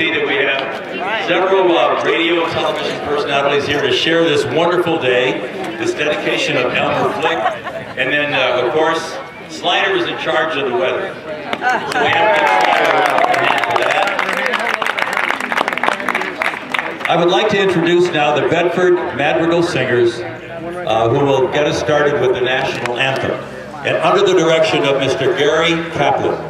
see that we have several radio and television personalities here to share this wonderful day, this dedication of Elmer Flick, and then, of course, Slider is in charge of the weather. So we have to get Slider a hand for that. I would like to introduce now the Bedford Madrigal Singers, who will get us started with the national anthem, and under the direction of Mr. Gary Kaplan.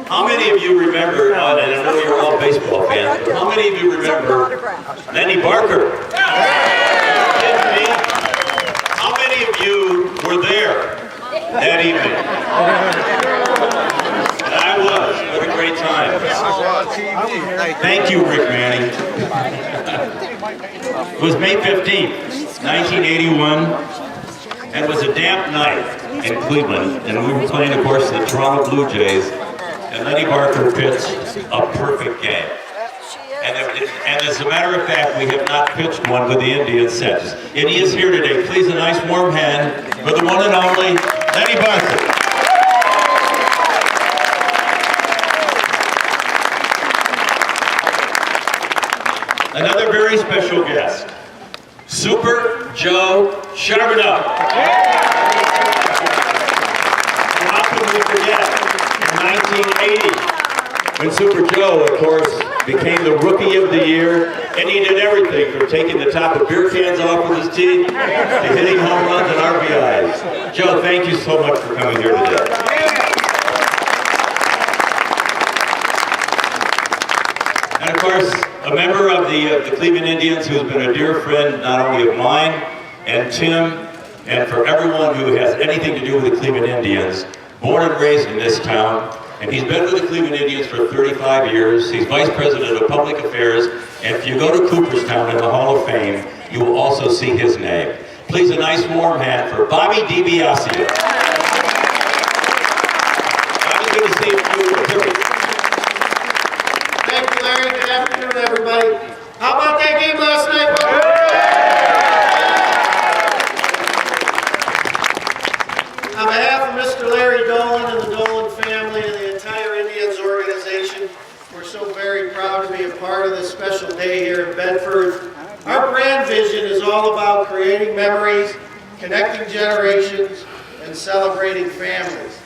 How many of you remember, and I know you're all baseball fans, but how many of you remember Len Barker? How many of you were there that evening? And I was. What a great time. Thank you, Rick Manning. It was May 15th, 1981, and it was a damp night in Cleveland, and we were playing, of course, the Toronto Blue Jays. And Lenny Barker pitched a perfect game. And as a matter of fact, we have not pitched one with the Indians since. And he is here today. Please, a nice warm hand for the one and only Lenny Barker. Another very special guest, Super Joe Charboneau. How can we forget? 1980, when Super Joe, of course, became the Rookie of the Year, and he did everything from taking the top of beer cans off with his teeth to hitting home runs and RBIs. Joe, thank you so much for coming here today. And of course, a member of the Cleveland Indians who's been a dear friend not only of mine and Tim, and for everyone who has anything to do with the Cleveland Indians. Born and raised in this town, and he's been with the Cleveland Indians for 35 years. He's Vice President of Public Affairs, and if you go to Cooperstown in the Hall of Fame, you will also see his name. Please, a nice warm hand for Bobby DiBiasio. Bobby's good to see you. Thank you, Larry. Good afternoon, everybody. How about that game last night? On behalf of Mr. Larry Dolan and the Dolan family and the entire Indians organization, we're so very proud to be a part of this special day here in Bedford. Our brand vision is all about creating memories, connecting generations, and celebrating families.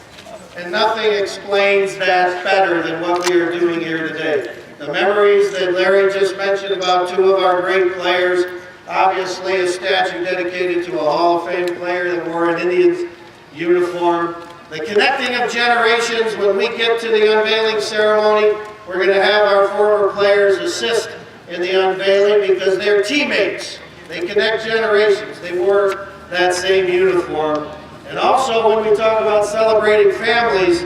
And nothing explains that better than what we are doing here today. The memories that Larry just mentioned about two of our great players, obviously a statue dedicated to a Hall of Fame player that wore an Indians uniform. The connecting of generations, when we get to the unveiling ceremony, we're going to have our former players assist in the unveiling because they're teammates. They connect generations. They wore that same uniform. And also, when we talk about celebrating families,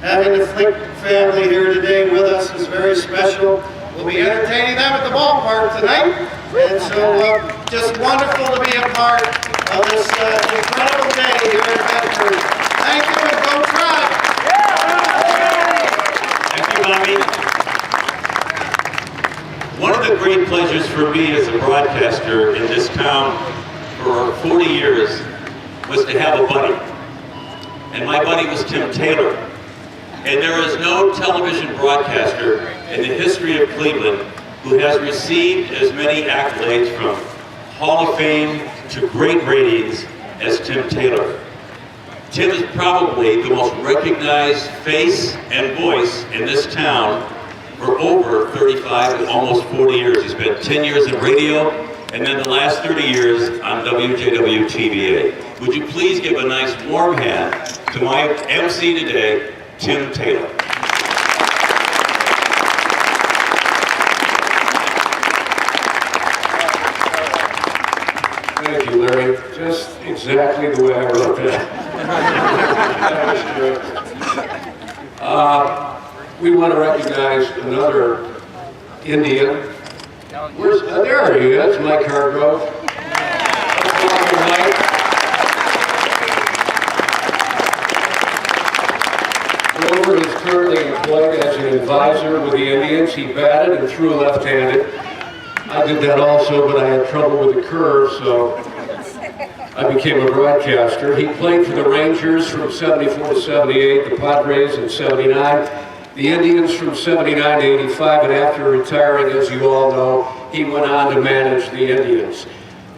having the Flick family here today with us is very special. We'll be entertaining them at the ballpark tonight. And so just wonderful to be a part of this incredible day here in Bedford. Thank you, and go Tribe! Thank you, Bobby. One of the great pleasures for me as a broadcaster in this town for 40 years was to have a buddy. And my buddy was Tim Taylor. And there is no television broadcaster in the history of Cleveland who has received as many accolades from Hall of Fame to great ratings as Tim Taylor. Tim is probably the most recognized face and voice in this town for over 35, almost 40 years. He spent 10 years in radio, and then the last 30 years on WJW-TVA. Would you please give a nice warm hand to my MC today, Tim Taylor. Thank you, Larry. Just exactly the way I wrote that. We want to recognize another Indian. There he is, Mike Hargrove. Welcome, Mike. Grover is currently employed as an advisor with the Indians. He batted and threw left-handed. I did that also, but I had trouble with the curve, so I became a broadcaster. He played for the Rangers from 74 to 78, the Padres in 79, the Indians from 79 to 85, and after retiring, as you all know, he went on to manage the Indians.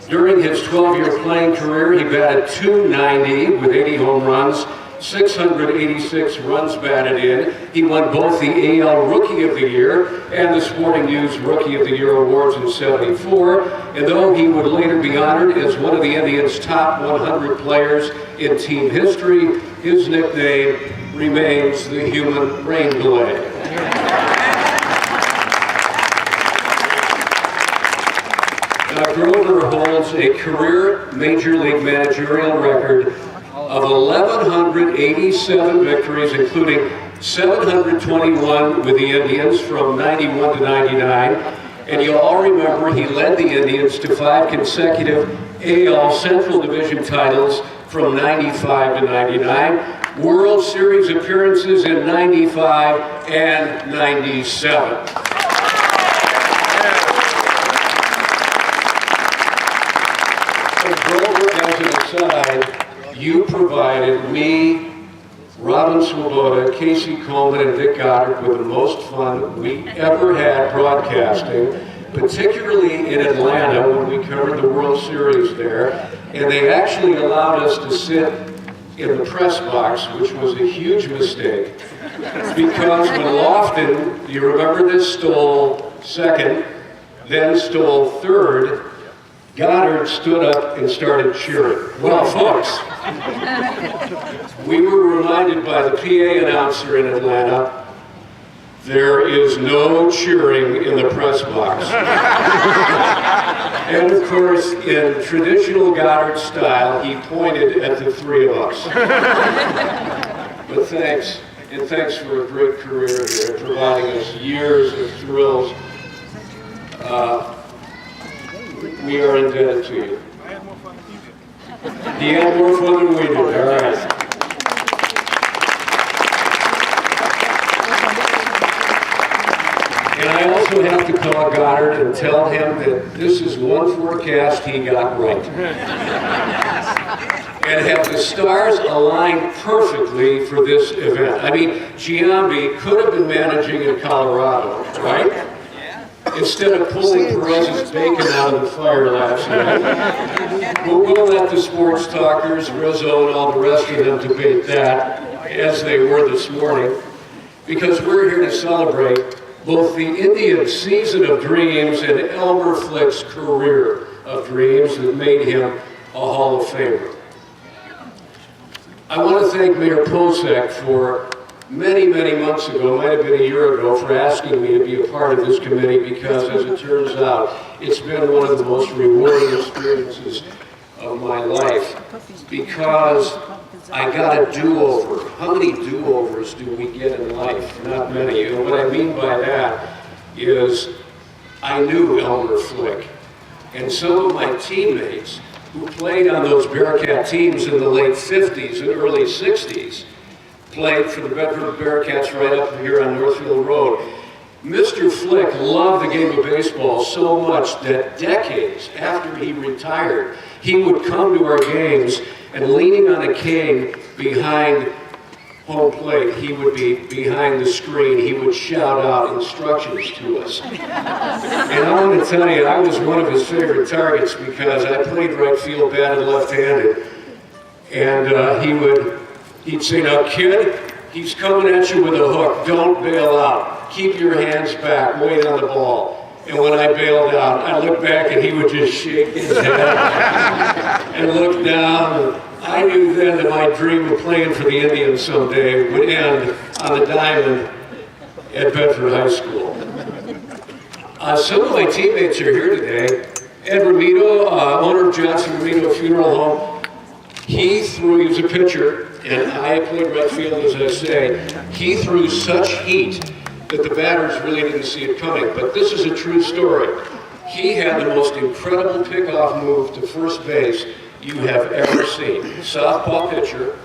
During his 12-year playing career, he batted .290 with 80 home runs, 686 runs batted in. He won both the AL Rookie of the Year and the Sporting News Rookie of the Year awards in 74. And though he would later be honored as one of the Indians' top 100 players in team history, his nickname remains the Human Rain Delay. Now, Grover holds a career Major League managerial record of 1,187 victories, including 721 with the Indians from 91 to 99. And you'll all remember he led the Indians to 5 consecutive AL Central Division titles from 95 to 99, World Series appearances in 95 and 97. And Grover, as an aside, you provided me, Robin Swoboda, Casey Coleman, and Dick Goddard with the most fun we ever had broadcasting, particularly in Atlanta when we covered the World Series there. And they actually allowed us to sit in the press box, which was a huge mistake, because when Lofton, you remember this, stole second, then stole third, Goddard stood up and started cheering. Well, folks, we were reminded by the PA announcer in Atlanta, there is no cheering in the press box. And of course, in traditional Goddard style, he pointed at the 3 of us. But thanks, and thanks for a great career here, providing us years of thrills. We are indebted to you. He had more fun than we did, all right. And I also have to call Goddard and tell him that this is one forecast he got right. And have the stars aligned perfectly for this event. I mean, Giambi could have been managing in Colorado, right? Instead of pulling Perez's bacon out of the fire last night. We'll let the sports talkers, Rizzo and all the rest of them debate that, as they were this morning, because we're here to celebrate both the Indian season of dreams and Elmer Flick's career of dreams that made him a Hall of Famer. I want to thank Mayor Pocek for many months ago, might have been a year ago, for asking me to be a part of this committee, because as it turns out, it's been one of the most rewarding experiences of my life, because I got a do-over. How many do-overs do we get in life? Not many. And what I mean by that is I knew Elmer Flick, and some of my teammates who played on those Bearcat teams in the late 50s and early 60s played for the Bedford Bearcats right up here on Northfield Road. Mr. Flick loved the game of baseball so much that decades after he retired, he would come to our games and leaning on a cane behind home plate, he would be behind the screen, he would shout out instructions to us. And I want to tell you, I was one of his favorite targets because I played right field, batted left-handed, and he'd say, "Now kid, he's coming at you with a hook, don't bail out. Keep your hands back, wait on the ball." And when I bailed out, I looked back and he would just shake his head and look down. I knew then that my dream of playing for the Indians someday would end on the diamond at Bedford High School. Some of my teammates are here today. Ed Ramito, owner of Johnson Ramito Funeral Home, he was a pitcher, and I played right field, as I say. He threw such heat that the batters really didn't see it coming, but this is a true story. He had the most incredible pickoff move to first base you have ever seen. Softball pitcher,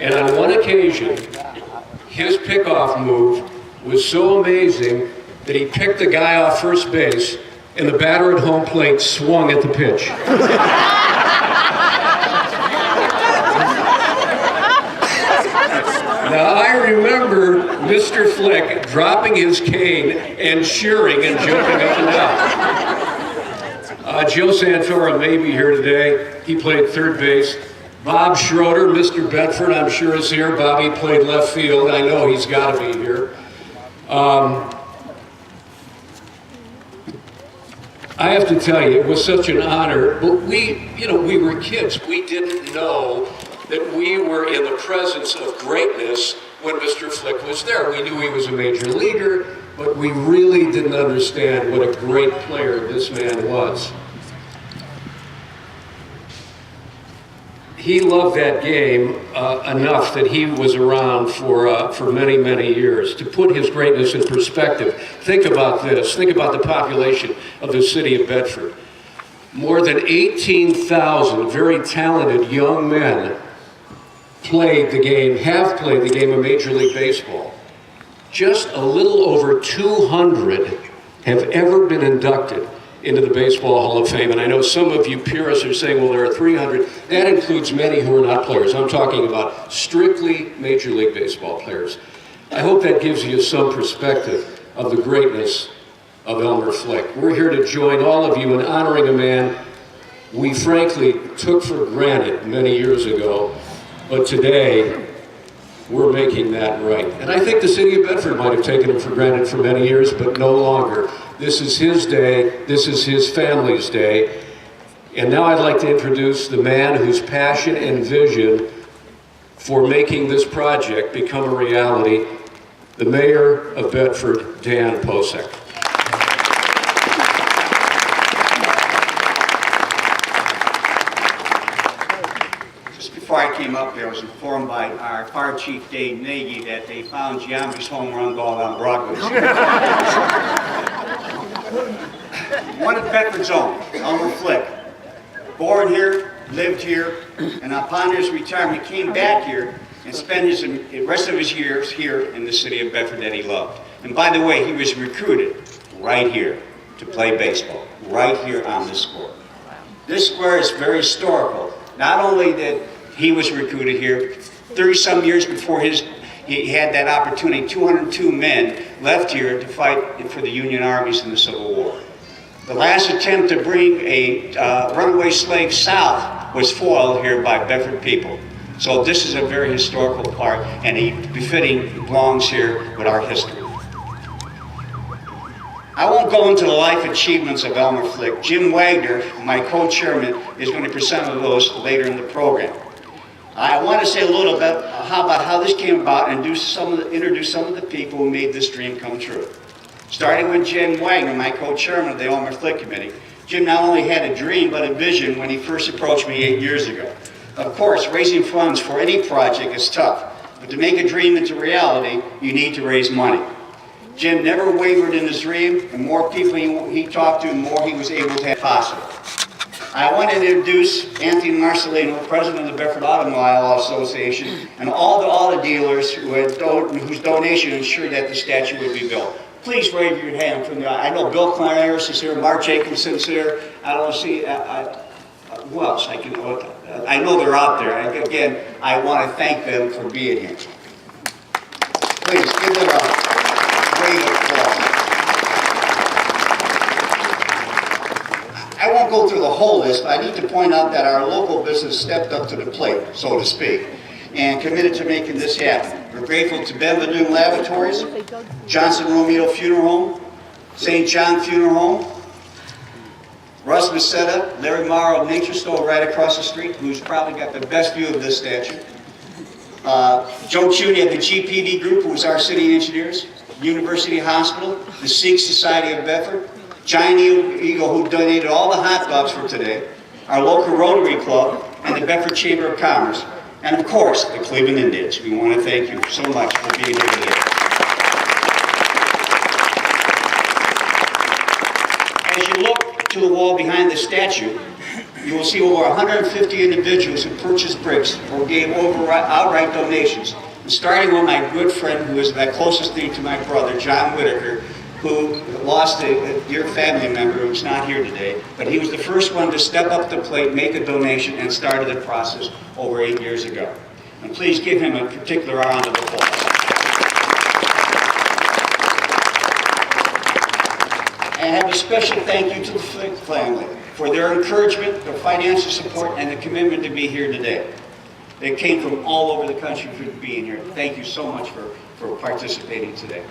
and on one occasion, his pickoff move was so amazing that he picked the guy off first base, and the batter at home plate swung at the pitch. Now I remember Mr. Flick dropping his cane and cheering and jumping up and down. Joe Santora may be here today. He played third base. Bob Schroeder, Mr. Bedford, I'm sure is here. Bobby played left field. I know he's got to be here. I have to tell you, it was such an honor. But we were kids. We didn't know that we were in the presence of greatness when Mr. Flick was there. We knew he was a major leaguer, but we really didn't understand what a great player this man was. He loved that game enough that he was around for many, many years. To put his greatness in perspective, think about this. Think about the population of the city of Bedford. More than 18,000 very talented young men have played the game of Major League Baseball. Just a little over 200 have ever been inducted into the Baseball Hall of Fame. And I know some of you purists are saying, well, there are 300. That includes many who are not players. I'm talking about strictly Major League Baseball players. I hope that gives you some perspective of the greatness of Elmer Flick. We're here to join all of you in honoring a man we frankly took for granted many years ago, but today we're making that right. And I think the city of Bedford might have taken him for granted for many years, but no longer. This is his day, this is his family's day. And now I'd like to introduce the man whose passion and vision for making this project become a reality, the Mayor of Bedford, Dan Pocek. Before I came up here, I was informed by our fire chief, Dave Nagy, that they found Giambi's home run ball on Broadway. One of Bedford's own, Elmer Flick, born here, lived here, and upon his retirement came back here and spent the rest of his years here in the city of Bedford that he loved. And by the way, he was recruited right here to play baseball, right here on this square. This square is very historical. Not only that he was recruited here, 30-some years before he had that opportunity, 202 men left here to fight for the Union armies in the Civil War. The last attempt to bring a runaway slave south was foiled here by Bedford people. So this is a very historical part, and he belongs here with our history. I won't go into the life achievements of Elmer Flick. Jim Wagner, my co-chairman, is going to present of those later in the program. I want to say a little bit about how this came about and introduce some of the people who made this dream come true. Starting with Jim Wagner, my co-chairman of the Elmer Flick Committee. Jim not only had a dream, but a vision when he first approached me 8 years ago. Of course, raising funds for any project is tough, but to make a dream into reality, you need to raise money. Jim never wavered in his dream, and more people he talked to, the more he was able to have possible. I want to introduce Anthony Marcelino, president of the Bedford Automobile Association, and all the auto dealers whose donation ensured that the statue would be built. Please raise your hand from the I know Bill Clarius is here, Mark Jacobson's here. I don't see, who else? I know they're out there. Again, I want to thank them for being here. Please give them a great applause. I won't go through the whole list, but I need to point out that our local business stepped up to the plate, so to speak, and committed to making this happen. We're grateful to Benvenue Laboratories, Johnson Romeo Funeral Home, St. John Funeral Home, Russ Macetta, Larry Morrow Nature Store right across the street, who's probably got the best view of this statue. Joe Chuney of the GPD Group, who's our city engineers, University Hospital, the Sikh Society of Bedford, Giant Eagle, who donated all the hot dogs for today, our local Rotary Club, and the Bedford Chamber of Commerce, and of course, the Cleveland Indians. We want to thank you so much for being here today. As you look to the wall behind the statue, you will see over 150 individuals who purchased bricks or gave outright donations. And starting with my good friend, who is the closest thing to my brother, John Whitaker, who lost a dear family member who's not here today, but he was the first one to step up to the plate, make a donation, and started the process over 8 years ago. And please give him a particular round of applause. And have a special thank you to the Flick family for their encouragement, their financial support, and the commitment to be here today. They came from all over the country for being here. Thank you so much for participating today.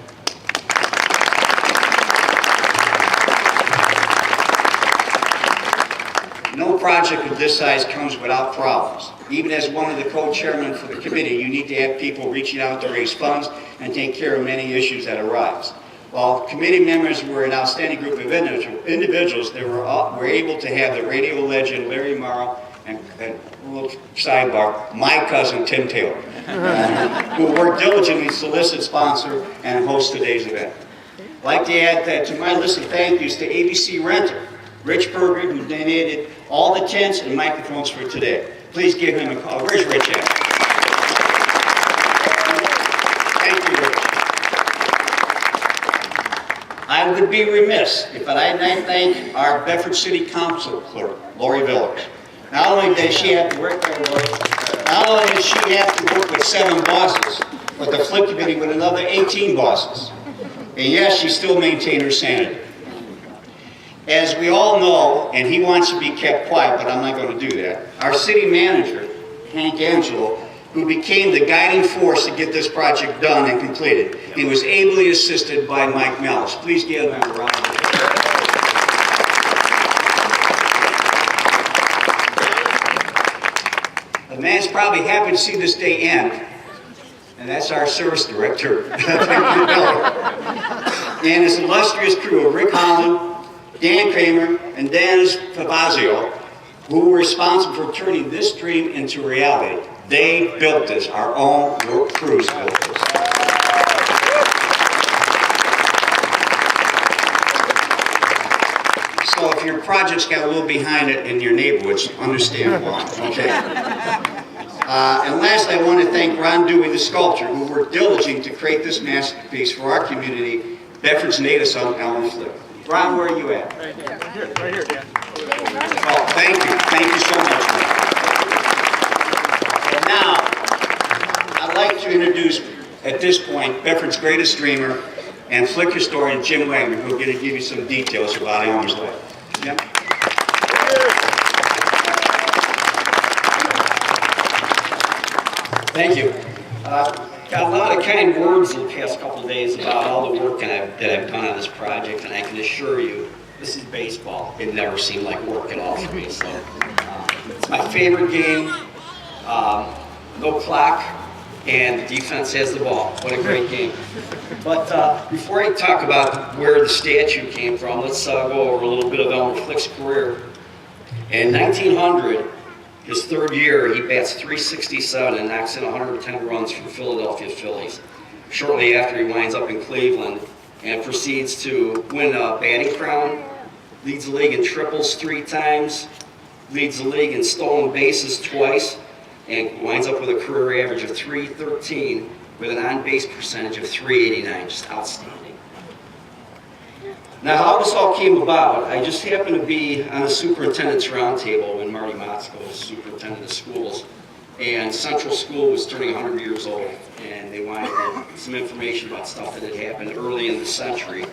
No project of this size comes without problems. Even as one of the co-chairmen for the committee, you need to have people reaching out to raise funds and take care of many issues that arise. While committee members were an outstanding group of individuals, they were able to have the radio legend Larry Morrow and a little sidebar, my cousin Tim Taylor, who worked diligently to solicit, sponsor, and host today's event. I'd like to add that to my list of thank yous to ABC Renter, Rich Berger, who donated all the tents and microphones for today. Please give him a call. Where's Rich at? Thank you, Rich. I would be remiss if I didn't thank our Bedford City Council clerk, Lori Villers. Not only does she have to work there, Lori, not only does she have to work with 7 bosses, but the Flip Committee with another 18 bosses. And yes, she still maintains her sanity. As we all know, and he wants to be kept quiet, but I'm not going to do that, our city manager, Hank Angelo, who became the guiding force to get this project done and completed, and was ably assisted by Mike Mellis. Please give him a round of applause. The man's probably happy to see this day end, and that's our service director, and his illustrious crew of Rick Holland, Dan Kramer, and Dennis DiBiasio, who were responsible for turning this dream into reality. They built this, our own crews built this. So if your project's got a little behind it in your neighborhoods, understand why, okay? And last, I want to thank Ron Dewey, the sculptor, who worked diligently to create this masterpiece for our community, Bedford's native son, Elmer. Ron, where are you at? Right here, Dan. Oh, thank you. Thank you so much. And now, I'd like to introduce, at this point, Bedford's greatest dreamer and flick historian, Jim Wagner, who's going to give you some details about Elmer's life. Jim? Thank you. Got a lot of kind words in the past couple of days about all the work that I've done on this project, and I can assure you, this is baseball. It never seemed like work at all for me. So it's my favorite game. No clock, and the defense has the ball. What a great game. But before I talk about where the statue came from, let's go over a little bit of Elmer Flick's career. In 1900, his third year, he bats .367 and knocks in 110 runs for the Philadelphia Phillies. Shortly after, he winds up in Cleveland, and proceeds to win a batting crown, leads the league in triples 3 times, leads the league in stolen bases twice, and winds up with a career average of .313 with an on-base percentage of .389, just outstanding. Now, how this all came about, I just happened to be on the superintendent's roundtable when Marty Motzko was superintendent of schools, and Central School was turning 100 years old, and they wanted some information about stuff that had happened early in the century.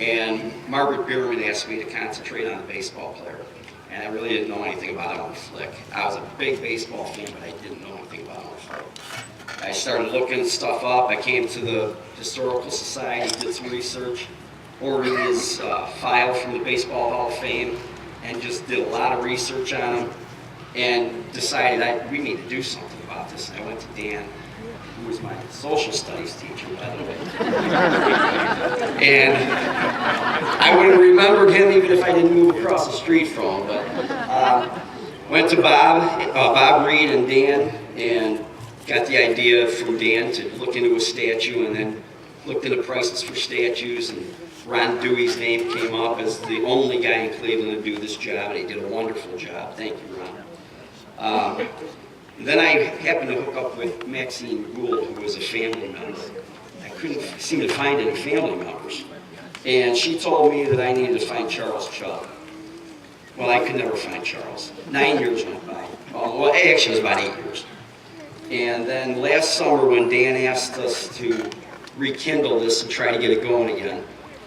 And Margaret Bierman asked me to concentrate on the baseball player, and I really didn't know anything about Elmer Flick. I was a big baseball fan, but I didn't know anything about Elmer Flick. I started looking stuff up. I came to the Historical Society, did some research, ordered his file from the Baseball Hall of Fame, and just did a lot of research on him, and decided we need to do something about this. And I went to Dan, who was my social studies teacher, by the way. And I would have remembered him even if I didn't move across the street from him. But went to Bob Reed and Dan, and got the idea from Dan to look into a statue, and then looked into prices for statues, and Ron Dewey's name came up as the only guy in Cleveland to do this job, and he did a wonderful job. Thank you, Ron. Then I happened to hook up with Maxine Gould, who was a family member. I couldn't seem to find any family members. And she told me that I needed to find Charles Chubb. Well, I could never find Charles. 9 years went by. Well, actually, it was about 8 years. And then last summer, when Dan asked us to rekindle this and try to get it going again,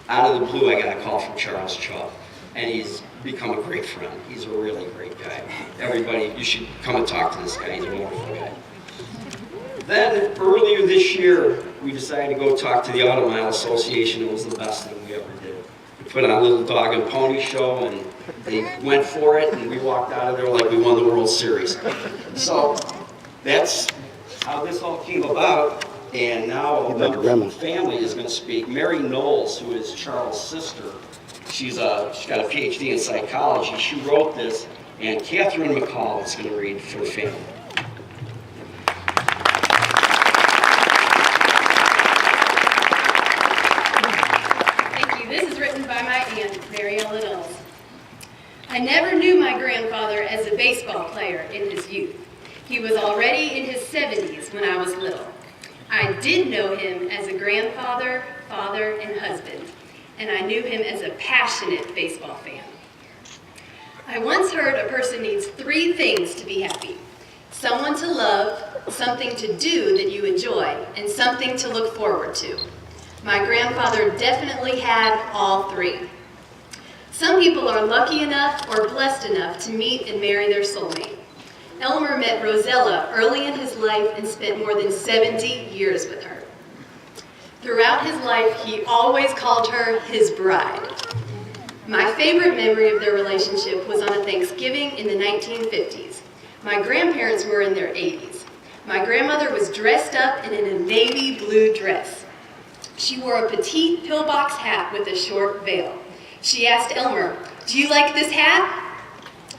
out of the blue, I got a call from Charles Chubb, and he's become a great friend. He's a really great guy. Everybody, you should come and talk to this guy. He's a wonderful guy. Then, earlier this year, we decided to go talk to the Auto Mile Association. It was the best thing we ever did. We put on a little dog and pony show, and they went for it, and we walked out of there like we won the World Series. So, that's how this all came about. And now a member from the family is going to speak. Mary Knowles, who is Charles' sister, she's got a PhD in psychology. She wrote this, and Catherine McCall is going to read for the family. Thank you. This is written by my aunt, Mary Ellen Knowles. I never knew my grandfather as a baseball player in his youth. He was already in his 70s when I was little. I did know him as a grandfather, father, and husband, and I knew him as a passionate baseball fan. I once heard a person needs 3 things to be happy: someone to love, something to do that you enjoy, and something to look forward to. My grandfather definitely had all 3. Some people are lucky enough or blessed enough to meet and marry their soulmate. Elmer met Rosella early in his life and spent more than 70 years with her. Throughout his life, he always called her his bride. My favorite memory of their relationship was on a Thanksgiving in the 1950s. My grandparents were in their 80s. My grandmother was dressed up and in a navy blue dress. She wore a petite pillbox hat with a short veil. She asked Elmer, "Do you like this hat?"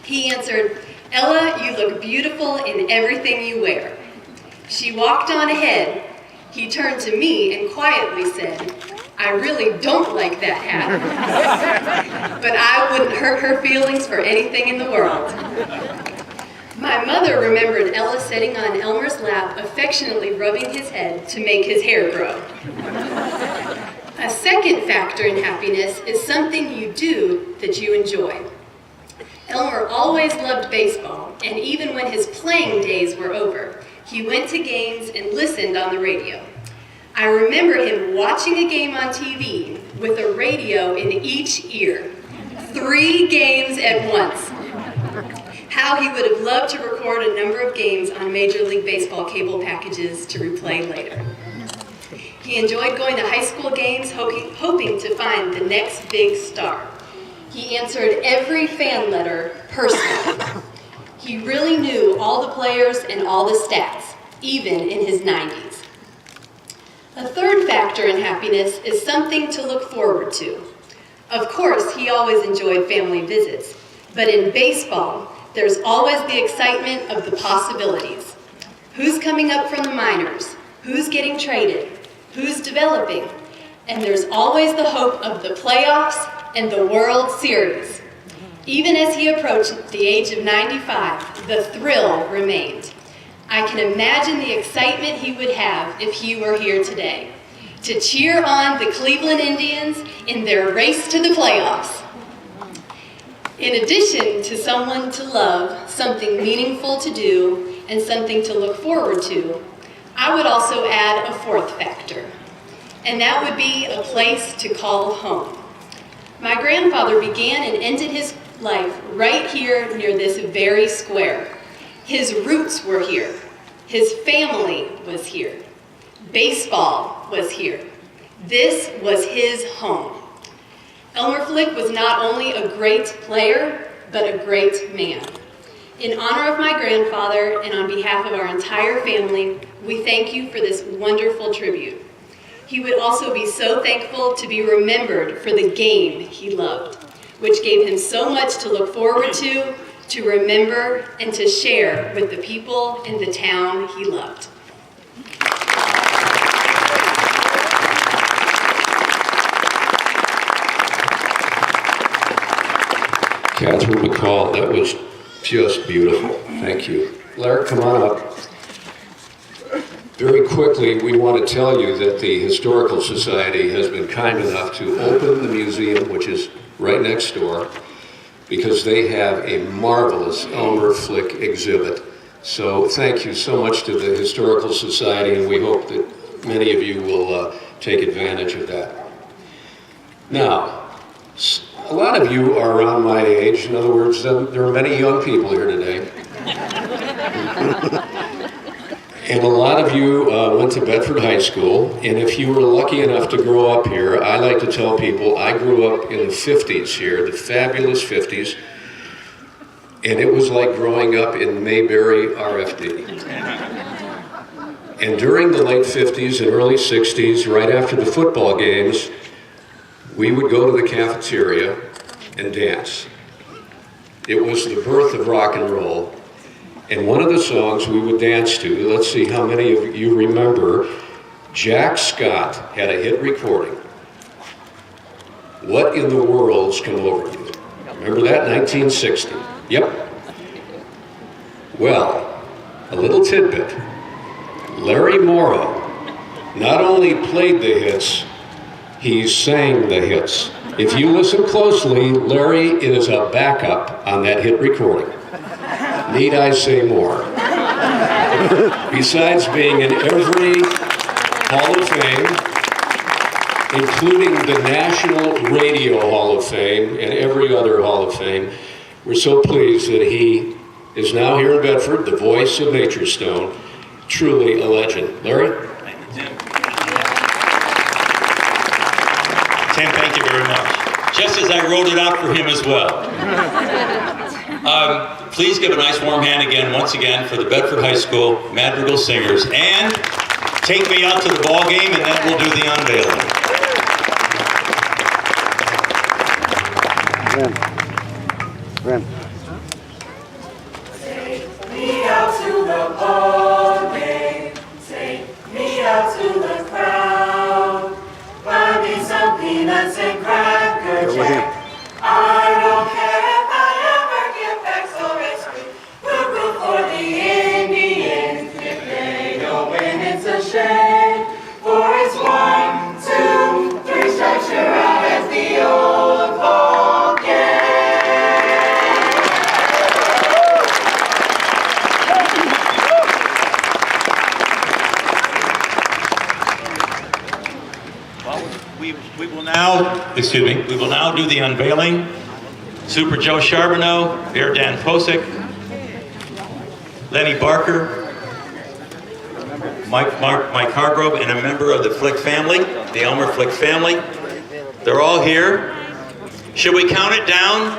He answered, "Ella, you look beautiful in everything you wear." She walked on ahead. He turned to me and quietly said, "I really don't like that hat." But I wouldn't hurt her feelings for anything in the world. My mother remembered Ella sitting on Elmer's lap, affectionately rubbing his head to make his hair grow. A second factor in happiness is something you do that you enjoy. Elmer always loved baseball, and even when his playing days were over, he went to games and listened on the radio. I remember him watching a game on TV with a radio in each ear. 3 games at once. How he would have loved to record a number of games on Major League Baseball cable packages to replay later. He enjoyed going to high school games, hoping to find the next big star. He answered every fan letter personally. He really knew all the players and all the stats, even in his 90s. A third factor in happiness is something to look forward to. Of course, he always enjoyed family visits, but in baseball, there's always the excitement of the possibilities. Who's coming up from the minors? Who's getting traded? Who's developing? and there's always the hope of the playoffs and the World Series. Even as he approached the age of 95, the thrill remained. I can imagine the excitement he would have if he were here today, to cheer on the Cleveland Indians in their race to the playoffs. In addition to someone to love, something meaningful to do, and something to look forward to, I would also add a fourth factor, and that would be a place to call home. My grandfather began and ended his life right here near this very square. His roots were here. His family was here. Baseball was here. This was his home. Elmer Flick was not only a great player, but a great man. In honor of my grandfather and on behalf of our entire family, we thank you for this wonderful tribute. He would also be so thankful to be remembered for the game he loved, which gave him so much to look forward to remember, and to share with the people in the town he loved. Catherine McCall, that was just beautiful. Thank you. Larry, come on up. Very quickly, we want to tell you that the Historical Society has been kind enough to open the museum, which is right next door, because they have a marvelous Elmer Flick exhibit. So thank you so much to the Historical Society, and we hope that many of you will take advantage of that. Now, a lot of you are around my age. In other words, there are many young people here today. And a lot of you went to Bedford High School, and if you were lucky enough to grow up here, I like to tell people I grew up in the 50s here, the fabulous 50s, and it was like growing up in Mayberry, RFD. And during the late 50s and early 60s, right after the football games, we would go to the cafeteria and dance. It was the birth of rock and roll. And one of the songs we would dance to, let's see how many of you remember, Jack Scott had a hit recording. What in the World's Come Over You? Remember that, 1960? Yep. Well, a little tidbit. Larry Morrow not only played the hits, he sang the hits. If you listen closely, Larry is a backup on that hit recording. Need I say more? Besides being in every Hall of Fame, including the National Radio Hall of Fame and every other Hall of Fame, we're so pleased that he is now here in Bedford, the voice of Nature Stone, truly a legend. Larry? Thank you, Tim. Tim, thank you very much. Just as I wrote it out for him as well. Please give a nice warm hand again, once again, for the Bedford High School Madrigal Singers. And take me out to the ball game, and then we'll do the unveiling. Ren. Take me out to the ball game. Take me out to the crowd. Buy me some peanuts and Cracker Jack. I don't care if I ever get back so rich. We'll root for the Indians. If they don't win, it's a shame. For it's 1, 2, 3 strikes, you're out at the old ball game. We will now do the unveiling. Super Joe Charboneau, Bear Dan Pocek, Len Barker, Mike Hargrove, and a member of the Flick family, the Elmer Flick family. They're all here. Should we count it down?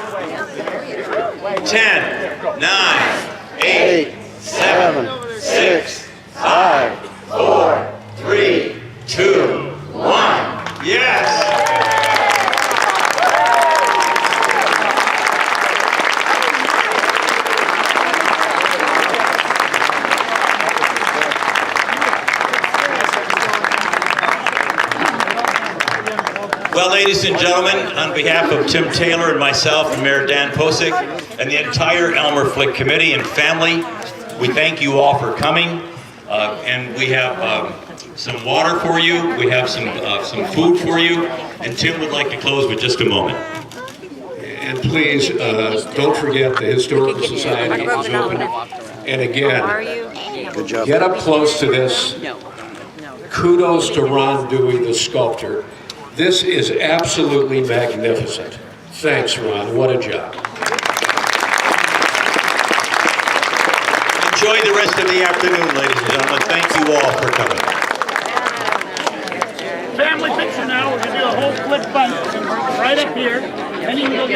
10, 9, 8, 7, 6, 5, 4, 3, 2, 1. Yes! Well, ladies and gentlemen, on behalf of Tim Taylor and myself and Mayor Dan Pocek and the entire Elmer Flick Committee and family, we thank you all for coming. And we have some water for you, we have some food for you, and Tim would like to close with just a moment. And please, don't forget the Historical Society is open. And again, Good job. get up close to this. Kudos to Ron Dewey, the sculptor. This is absolutely magnificent. Thanks, Ron. What a job. Enjoy the rest of the afternoon, ladies and gentlemen. Thank you all for coming. Family picture now. We're going to do a whole flip bunch right up here. Then you can go get